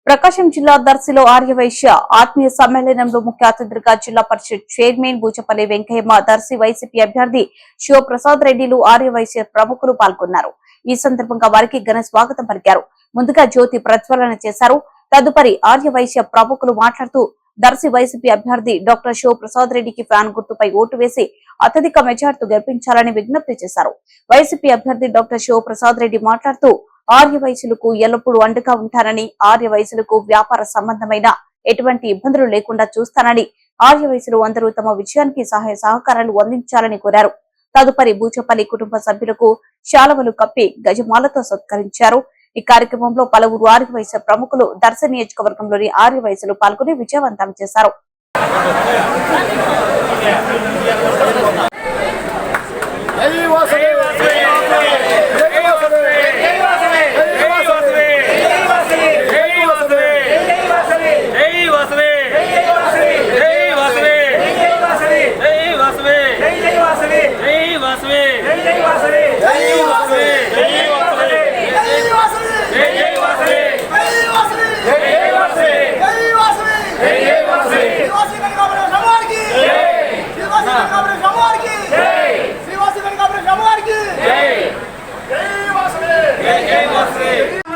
ప్రకాశం జిల్లా దర్శిలో ఆర్యవైశ్య ఆత్మీయ సమ్మేళనంలో ముఖ్య అతిథిగా జిల్లా పరిషత్ చైర్మన్ బూచపల్లి వెంకయ్యమ్మ, దర్శి వైసీపీ అభ్యర్థి శివప్రసాద్ రెడ్డిలు ఆర్యవైశ్య ప్రముఖులు పాల్గొన్నారు. ఈ సందర్భంగా వారికి ఘన స్వాగతం పలికారు. ముందుగా జ్యోతి ప్రజ్వలన చేశారు. తదుపరి ఆర్యవైశ్య ప్రముఖులు మాట్లాడుతూ దర్శి వైసీపీ అభ్యర్థి డాక్టర్ శివప్రసాద్ రెడ్డికి ఫ్యాన్ గుర్తుపై ఓటు వేసి అత్యధిక మెజార్టీతో గెలిపించాలని విజ్ఞప్తి చేశారు. వైసీపీ అభ్యర్థి డాక్టర్ శివప్రసాద్ రెడ్డి మాట్లాడుతూ ఆర్యవైశ్యులకు ఎల్లప్పుడూ అండగా ఉంటానని, ఆర్యవైశ్యులకు వ్యాపార సంబంధమైన ఎటువంటి ఇబ్బందులు లేకుండా చూస్తానని, ఆర్యవైశ్యులు అందరూ తమ విజయానికి సహాయ సహకారాలు అందించాలని కోరారు. తదుపరి బూచపల్లి కుటుంబ సభ్యులకు శాలువలు కప్పి గజమాలతో సత్కరించారు. ఈ కార్యక్రమంలో పలువురు ఆర్యవైశ్య ప్రముఖులు దర్శి నియోజకవర్గంలోని ఆర్యవైశ్యులు పాల్గొని విజయవంతం చేశారు.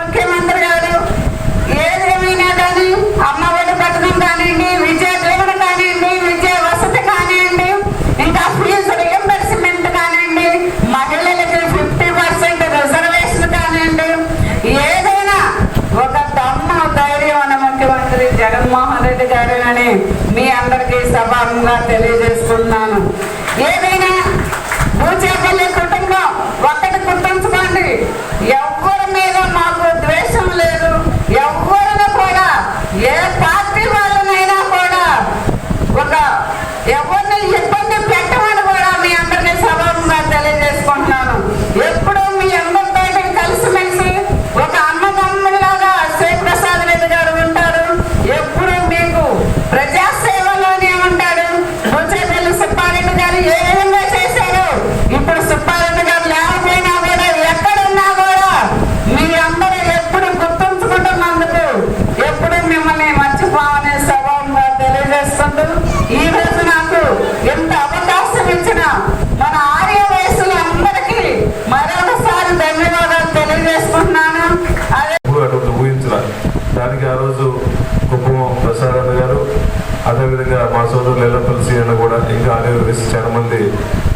ముఖ్యమంత్రి గారు ఏదేమైనా కానీ అమ్మ ఒడి పథకం కానివ్వండి, విద్యా దీవెన కానివ్వండి, విద్యా వసతి కానివ్వండి, ఇంకా ఫీజు రియంబర్స్మెంట్ కానివ్వండి, మహిళలకి 50% రిజర్వేషన్ కానివ్వండి, ఏదైనా ఒక దమ్ము ధైర్యం ఉన్న ముఖ్యమంత్రి జగన్మోహన్ రెడ్డి గారేనని మీ అందరికీ సభాముగా తెలియజేస్తున్నాను. ఏదైనా బూచేపల్లి కుటుంబం ఒక్కటి గుర్తుంచుకోండి, ఎవరి మీద మాకు ద్వేషం లేదు. ఎవరిని కూడా ఏ పార్టీ వాళ్ళనైనా కూడా ఎవరిని ఇబ్బంది పెట్టమని కూడా మీ అందరినీ సభాముగా తెలియజేసుకుంటున్నాను. ఎప్పుడు మీ అందరితో కలిసిమెలిసి ఒక అన్నదమ్ములాగా శివప్రసాద్ రెడ్డి గారు ఉంటారు. ఎప్పుడు మీకు ప్రజాసేవలోనే ఉంటాడు. బూచేపల్లి సుబ్బారెడ్డి గారు ఏ విధంగా చేశారు, ఇప్పుడు సుబ్బారెడ్డి గారు లేకపోయినా కూడా ఎక్కడున్నా కూడా మీ అందరూ ఎప్పుడు గుర్తుంచుకుంటున్నందుకు ఎప్పుడు మిమ్మల్ని మర్చిపోమని సభంగా తెలియజేస్తుంటూ ఈ రోజు నాకు ఎంత అవకాశం ఇచ్చిన మన ఆర్యవైశ్యులు అందరికీ మరొకసారి ధన్యవాదాలు తెలియజేసుకుంటున్నాను. దానికి ఆ రోజు కుప్పం ప్రసాద్ గారు, అదేవిధంగా మా సోదరులు ఎలా తులసి అన్న కూడా, ఇంకా ఆర్యవైశ్య చాలా మంది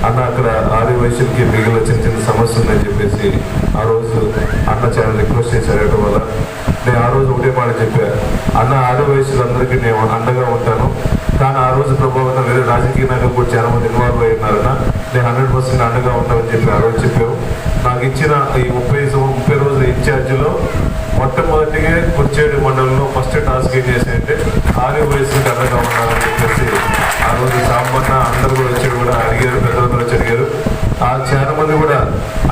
అన్న అక్కడ ఆర్యవైశ్యులకి మిగిలిన చిన్న చిన్న సమస్య ఉందని చెప్పేసి ఆ రోజు అన్న చాలా రిక్వెస్ట్ చేశారట వల్ల నేను ఆ రోజు ఒకటే మాట చెప్పా, అన్న ఆర్యవైశ్యులందరికీ నేను అండగా ఉంటాను. కానీ ఆ రోజు ప్రభావితం వేరే రాజకీయ నాయకులు కూడా చాలా మంది ఇన్వాల్వ్ అయి ఉన్నారన్న, నేను 100% అండగా ఉంటామని చెప్పి ఆ రోజు చెప్పాము. నాకు ఇచ్చిన ఈ 30 రోజుల ఇన్ఛార్జిలో మొట్టమొదటిగా కుర్చేడు మండలంలో ఫస్ట్ టాస్క్ ఏం చేశారంటే ఆర్యవైశ్యులకు అండగా ఉన్నారని చెప్పేసి ఆ రోజు సాంబన్న అందరూ కూడా వచ్చి కూడా అడిగారు, పెద్దలందరూ వచ్చి అడిగారు. ఆ చాలా మంది కూడా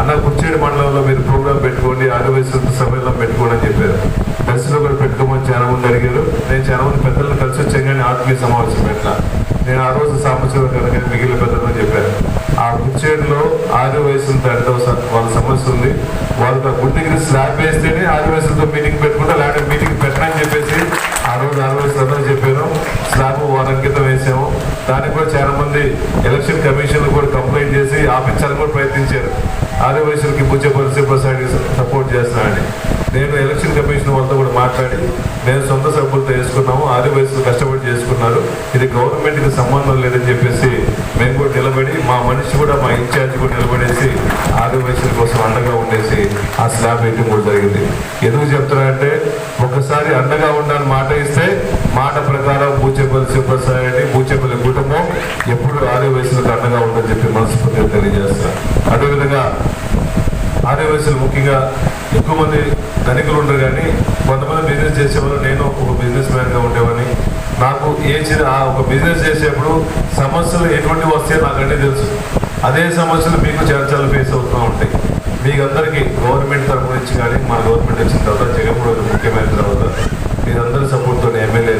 అన్న కుర్చేడు మండలంలో మీరు ప్రోగ్రాం పెట్టుకోండి, ఆర్యవైశ్యులతో సమ్మేళనం పెట్టుకోండి అని చెప్పారు. దర్శిలో కూడా పెట్టుకోమని చాలా మంది అడిగారు. నేను చాలా మంది పెద్దలను కలిసి వచ్చాను కానీ ఆత్మీయ సమావేశం పెట్టినా. నేను ఆ రోజు సాంబశివ కనుక మిగిలిన పెద్దలను చెప్పాను, ఆ కుర్చేడులో ఆర్యవైశ్యులతో అంటే వాళ్ళ సమస్య ఉంది, వాళ్ళకి ఆ గుండెకి స్లాబ్ వేస్తేనే ఆర్యవైశ్యులతో మీటింగ్ పెట్టుకుంటే లేకపోతే మీటింగ్ పెట్టనని చెప్పేసి ఆ రోజు ఆర్యవైశ్యులందరూ చెప్పాను. స్లాబ్ వారం క్రితం వేసాము. దానికి కూడా చాలా మంది ఎలక్షన్ కమిషన్ కూడా కంప్లైంట్ చేసి ఆపించాలని కూడా ప్రయత్నించారు. ఆర్యవైశ్యులకి బూచేపల్లి ప్రసాద్ సపోర్ట్ చేస్తున్నానని నేను ఎలక్షన్ కమిషన్ వాళ్ళతో కూడా మాట్లాడి మేము సొంత సభ్యులతో వేసుకున్నాము, ఆర్యవైశ్యులు కష్టపడి చేసుకున్నారు, ఇది గవర్నమెంట్కి సంబంధం లేదని చెప్పేసి మేము కూడా నిలబడి మా మనిషి కూడా మా ఇన్ఛార్జ్ కూడా నిలబడేసి ఆర్యవైశ్యుల కోసం అండగా ఉండేసి ఆ స్లాబ్ వేయటం కూడా జరిగింది. ఎందుకు చెప్తున్నారంటే ఒకసారి అండగా ఉండాలని మాట ఇస్తే మాట ప్రకారం బూచేపల్లి శివప్రసాద్ రెడ్డి, బూచేపల్లి కుటుంబం ఎప్పుడు ఆర్యవైశ్యులకు అండగా ఉందని చెప్పి మనస్ఫూర్తిగా తెలియజేస్తారు. అదేవిధంగా ఆర్యవైశ్యులు ముఖ్యంగా ఎక్కువ మంది ధనికులు ఉండరు కానీ కొంతమంది బిజినెస్ చేసేవాళ్ళు, నేను ఒక బిజినెస్ మ్యాన్గా ఉండేవాడిని. నాకు ఒక బిజినెస్ చేసేప్పుడు సమస్యలు ఎటువంటి వస్తాయో నాకంటే తెలుసు. అదే సమస్యలు మీకు చాలా ఫేస్ అవుతూ ఉంటాయి. మీకు అందరికీ గవర్నమెంట్ తరఫు నుంచి కానీ మన గవర్నమెంట్ వచ్చిన తర్వాత జగన్మోహన్ ముఖ్యమైన తర్వాత మీరందరి సపోర్ట్తో ఎమ్మెల్యే